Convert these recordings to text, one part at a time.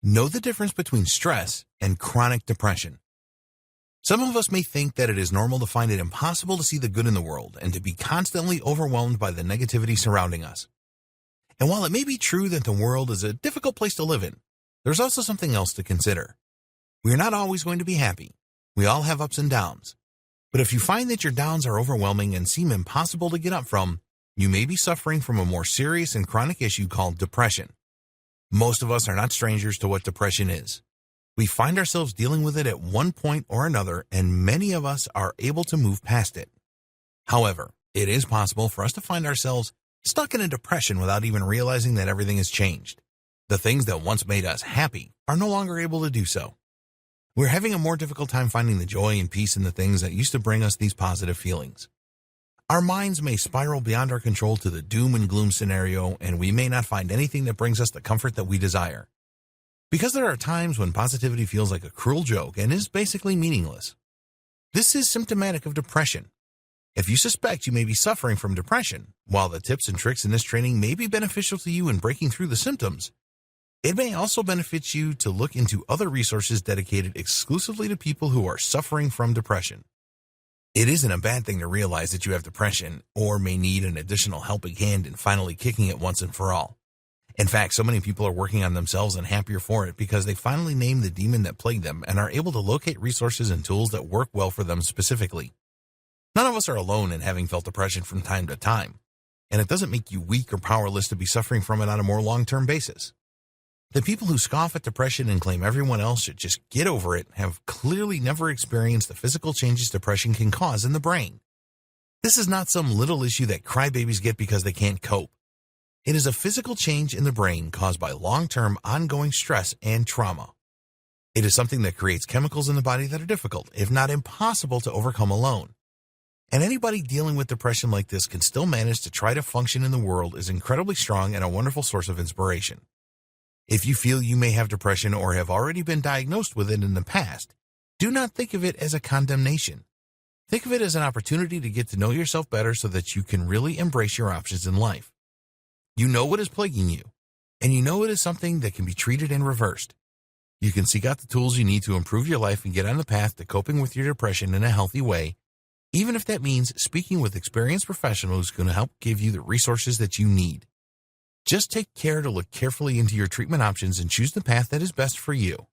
Know the difference between stress and chronic depression. Some of us may think that it is normal to find it impossible to see the good in the world and to be constantly overwhelmed by the negativity surrounding us. And while it may be true that the world is a difficult place to live in, there's also something else to consider. We are not always going to be happy. We all have ups and downs. But if you find that your downs are overwhelming and seem impossible to get up from, you may be suffering from a more serious and chronic issue called depression. Most of us are not strangers to what depression is. We find ourselves dealing with it at one point or another, and many of us are able to move past it. However, it is possible for us to find ourselves stuck in a depression without even realizing that everything has changed. The things that once made us happy are no longer able to do so. We're having a more difficult time finding the joy and peace in the things that used to bring us these positive feelings. Our minds may spiral beyond our control to the doom and gloom scenario, and we may not find anything that brings us the comfort that we desire. Because there are times when positivity feels like a cruel joke and is basically meaningless. This is symptomatic of depression. If you suspect you may be suffering from depression, while the tips and tricks in this training may be beneficial to you in breaking through the symptoms, it may also benefit you to look into other resources dedicated exclusively to people who are suffering from depression. It isn't a bad thing to realize that you have depression or may need an additional helping hand in finally kicking it once and for all. In fact, so many people are working on themselves and happier for it because they finally named the demon that plagued them and are able to locate resources and tools that work well for them specifically. None of us are alone in having felt depression from time to time, and it doesn't make you weak or powerless to be suffering from it on a more long-term basis. The people who scoff at depression and claim everyone else should just get over it have clearly never experienced the physical changes depression can cause in the brain. This is not some little issue that crybabies get because they can't cope. It is a physical change in the brain caused by long-term ongoing stress and trauma. It is something that creates chemicals in the body that are difficult, if not impossible, to overcome alone. And anybody dealing with depression like this can still manage to try to function in the world is incredibly strong and a wonderful source of inspiration. If you feel you may have depression or have already been diagnosed with it in the past, do not think of it as a condemnation. Think of it as an opportunity to get to know yourself better so that you can really embrace your options in life. You know what is plaguing you, and you know it is something that can be treated and reversed. You can seek out the tools you need to improve your life and get on the path to coping with your depression in a healthy way, even if that means speaking with experienced professionals who can help give you the resources that you need. Just take care to look carefully into your treatment options and choose the path that is best for you.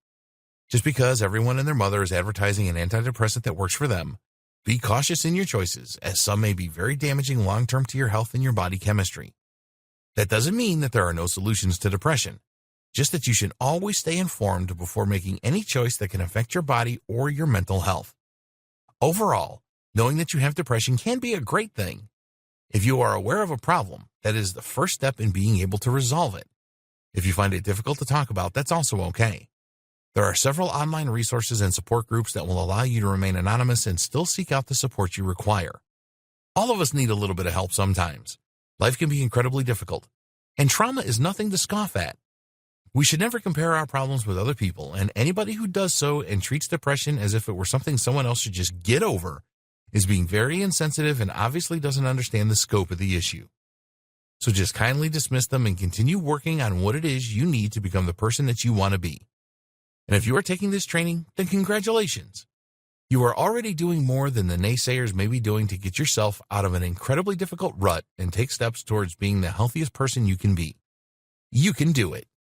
Just because everyone and their mother is advertising an antidepressant that works for them, be cautious in your choices, as some may be very damaging long-term to your health and your body chemistry. That doesn't mean that there are no solutions to depression, just that you should always stay informed before making any choice that can affect your body or your mental health. Overall, knowing that you have depression can be a great thing. If you are aware of a problem, that is the first step in being able to resolve it. If you find it difficult to talk about, that's also okay. There are several online resources and support groups that will allow you to remain anonymous and still seek out the support you require. All of us need a little bit of help sometimes. Life can be incredibly difficult, and trauma is nothing to scoff at. We should never compare our problems with other people, and anybody who does so and treats depression as if it were something someone else should just get over is being very insensitive and obviously doesn't understand the scope of the issue. So just kindly dismiss them and continue working on what it is you need to become the person that you want to be. And if you are taking this training, then congratulations. You are already doing more than the naysayers may be doing to get yourself out of an incredibly difficult rut and take steps towards being the healthiest person you can be. You can do it.